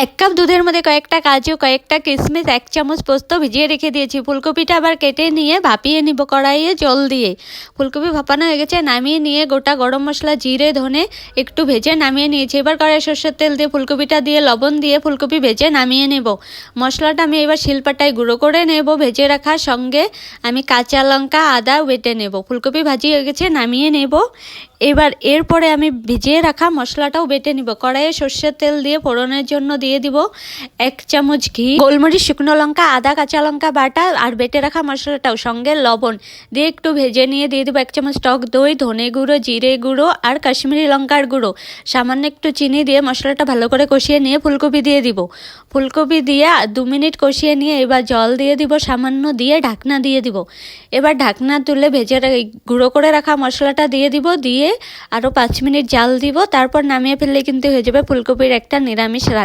এক কাপ দুধের মধ্যে কয়েকটা কাজু, কয়েকটা কিশমিশ, 1 চামচ পোস্ত ভিজিয়ে রেখে দিয়েছি। ফুলকপিটা আবার কেটে নিয়ে ভাপিয়ে নিব কড়াইয়ে জল দিয়ে। ফুলকপি ভাপানো হয়ে গেছে, নামিয়ে নিয়ে গোটা গরম মশলা, জিরে, ধনে একটু ভেজে নামিয়ে নিয়েছি। এবার কড়াইয়ে সরষের তেল দিয়ে ফুলকপিটা দিয়ে লবণ দিয়ে ফুলকপি ভেজে নামিয়ে নেব। মশলাটা আমি এবার শিলপাটায় গুঁড়ো করে নেব। ভেজে রাখার সঙ্গে আমি কাঁচা লঙ্কা, আদা বেটে নেব। ফুলকপি ভাজি হয়ে গেছে, নামিয়ে নেব। এবার এরপরে আমি ভিজিয়ে রাখা মশলাটাও বেটে নিব। কড়াইয়ে সর্ষের তেল দিয়ে ফোড়নের জন্য দিয়ে দিব 1 চামচ ঘি, গোলমরিচ, শুকনো লঙ্কা, আদা, কাঁচা লঙ্কা বাটা আর বেটে রাখা মশলাটাও, সঙ্গে লবণ দিয়ে একটু ভেজে নিয়ে দিয়ে দেবো 1 চামচ টক দই, ধনে গুঁড়ো, জিরে গুঁড়ো আর কাশ্মীরি লঙ্কার গুঁড়ো, সামান্য একটু চিনি দিয়ে মশলাটা ভালো করে কষিয়ে নিয়ে ফুলকপি দিয়ে দিব। ফুলকপি দিয়ে 2 মিনিট কষিয়ে নিয়ে এবার জল দিয়ে দিব সামান্য, দিয়ে ঢাকনা দিয়ে দিব। এবার ঢাকনা তুলে ভেজে গুঁড়ো করে রাখা মশলাটা দিয়ে দিব, দিয়ে আরও 5 মিনিট জাল দিব। তারপর নামিয়ে ফেললে কিন্তু হয়ে যাবে ফুলকপির একটা নিরামিষ রান্না।